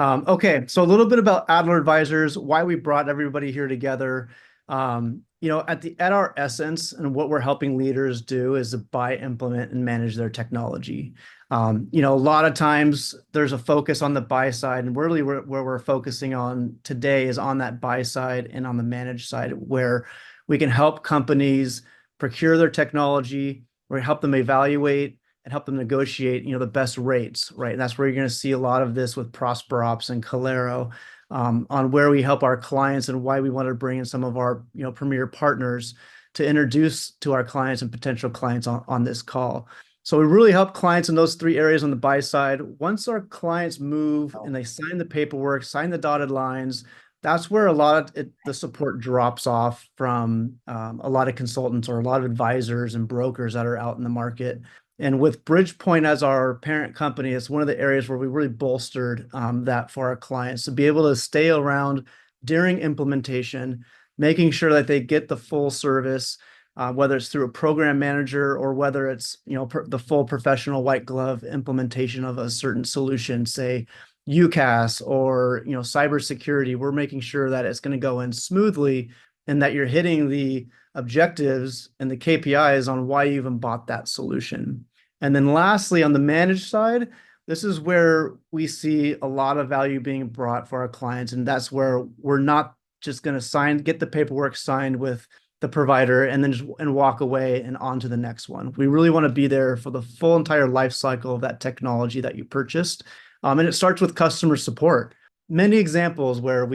Okay, so a little bit about Adler Advisors, why we brought everybody here together. At our essence and what we're helping leaders do is to buy, implement, and manage their technology. A lot of times there's a focus on the buy side, and really where we're focusing on today is on that buy side and on the manage side, where we can help companies procure their technology, or help them evaluate and help them negotiate, the best rates, right? And that's where you're going to see a lot of this with ProsperOps and Calero, on where we help our clients and why we want to bring in some of our, premier partners to introduce to our clients and potential clients on this call. So we really help clients in those three areas on the buy side. Once our clients move and they sign the paperwork, sign the dotted lines, that's where a lot of the support drops off from a lot of consultants or a lot of advisors and brokers that are out in the market. And with Bridgepointe as our parent company, it's one of the areas where we really bolstered that for our clients to be able to stay around during implementation, making sure that they get the full service, whether it's through a program manager or whether it's the full professional white glove implementation of a certain solution, say UCAS or cybersecurity. We're making sure that it's going to go in smoothly and that you're hitting the objectives and the KPIs on why you even bought that solution. And then lastly, on the managed side, this is where we see a lot of value being brought for our clients. And that's where we're not just going to get the paperwork signed with the provider and then walk away and on to the next one. We really want to be there for the full entire life cycle of that technology that you purchased. And it starts with customer support. Many examples where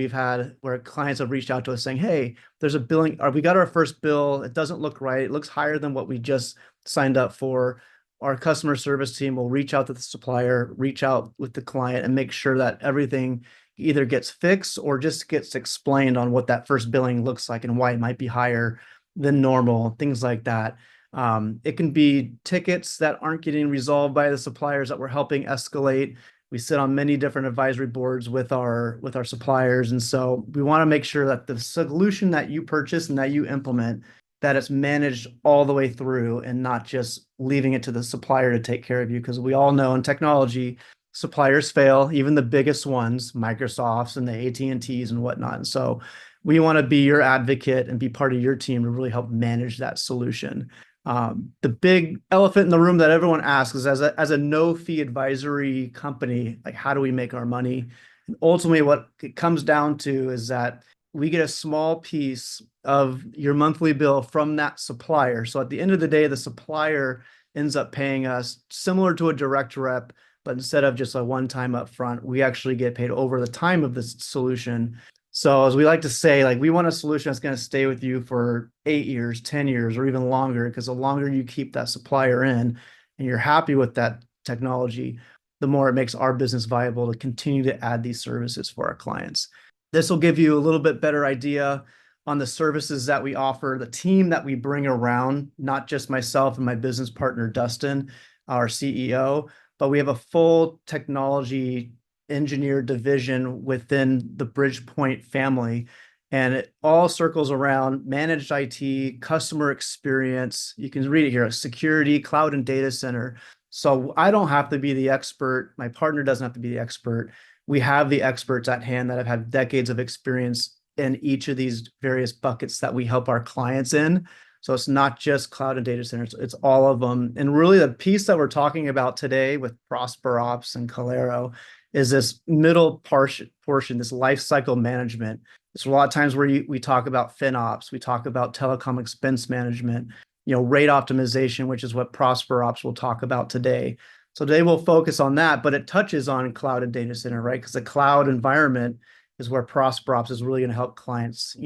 clients have reached out to us saying, hey, there's a billing, or we got our first bill. It doesn't look right. It looks higher than what we just signed up for. Our customer service team will reach out to the supplier, reach out with the client and make sure that everything either gets fixed or just gets explained on what that first billing looks like and why it might be higher than normal, things like that. It can be tickets that aren't getting resolved by the suppliers that we're helping escalate. We sit on many different advisory boards with our suppliers. And so we want to make sure that the solution that you purchase and that you implement, that it's managed all the way through and not just leaving it to the supplier to take care of you. Because we all know in technology, suppliers fail, even the biggest ones, Microsofts and the AT&Ts and whatnot. And so we want to be your advocate and be part of your team to really help manage that solution. The big elephant in the room that everyone asks is, as a no-fee advisory company, like, how do we make our money? And ultimately, what it comes down to is that we get a small piece of your monthly bill from that supplier. So at the end of the day, the supplier ends up paying us similar to a direct rep, but instead of just a one-time upfront, we actually get paid over the time of this solution. So as we like to say, like, we want a solution that's going to stay with you for 8 years, 10 years, or even longer, because the longer you keep that supplier in and you're happy with that technology, the more it makes our business viable to continue to add these services for our clients. This will give you a little bit better idea on the services that we offer, the team that we bring around, not just myself and my business partner, Dustin, our CEO, but we have a full technology engineer division within the Bridgepointe family. And it all circles around managed IT, customer experience. You can read it here, security, cloud and data center. So I don't have to be the expert. My partner doesn't have to be the expert. We have the experts at hand that have had decades of experience in each of these various buckets that we help our clients in. So it's not just cloud and data centers, it's all of them. And really the piece that we're talking about today with ProsperOps and Calero is this middle portion, this lifecycle management. There's a lot of times where we talk about FinOps, we talk about telecom expense management, rate optimization, which is what ProsperOps will talk about today. So today we'll focus on that, but it touches on cloud and data center, right? Because the cloud environment is where ProsperOps is really going to help clients,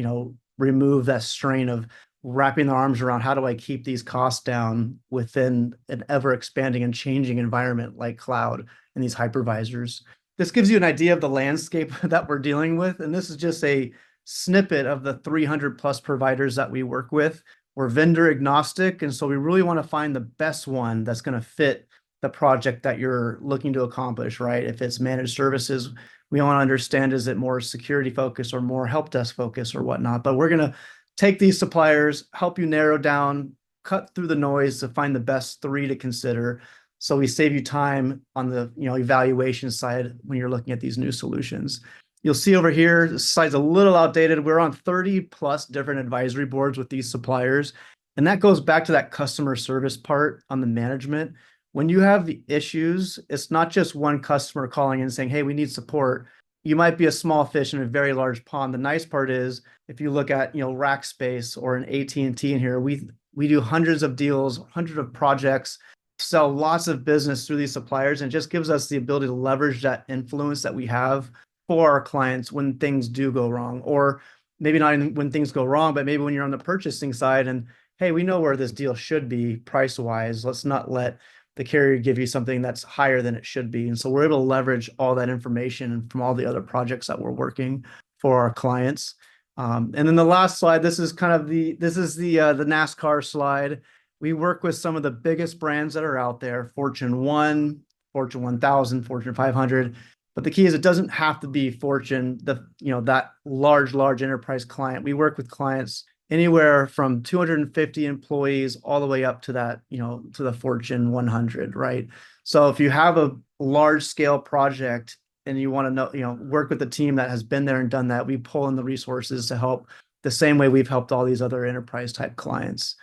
remove that strain of wrapping their arms around how do I keep these costs down within an ever expanding and changing environment like cloud and these hypervisors. This gives you an idea of the landscape that we're dealing with. And this is just a snippet of the 300 plus providers that we work with. We're vendor agnostic. And so we really want to find the best one that's going to fit the project that you're looking to accomplish, right? If it's managed services, we want to understand, is it more security focused or more help desk focused or whatnot? But we're going to take these suppliers, help you narrow down, cut through the noise to find the best 3 to consider. So we save you time on the evaluation side when you're looking at these new solutions. You'll see over here, the slide's a little outdated. We're on 30 plus different advisory boards with these suppliers. And that goes back to that customer service part on the management. When you have the issues, it's not just one customer calling in and saying, hey, we need support. You might be a small fish in a very large pond. The nice part is if you look at, Rackspace or an AT&T in here, we do hundreds of deals, hundreds of projects, sell lots of business through these suppliers, and it just gives us the ability to leverage that influence that we have for our clients when things do go wrong, or maybe not even when things go wrong, but maybe when you're on the purchasing side and, hey, we know where this deal should be price wise. Let's not let the carrier give you something that's higher than it should be. And so we're able to leverage all that information from all the other projects that we're working for our clients. And then the last slide, this is the NASCAR slide. We work with some of the biggest brands that are out there, Fortune 1, Fortune 1000, Fortune 500. But the key is it doesn't have to be Fortune, that large enterprise client. We work with clients anywhere from 250 employees all the way up to that, to the Fortune 100, right? So if you have a large scale project and you want to work with a team that has been there and done that, we pull in the resources to help the same way we've helped all these other enterprise type clients.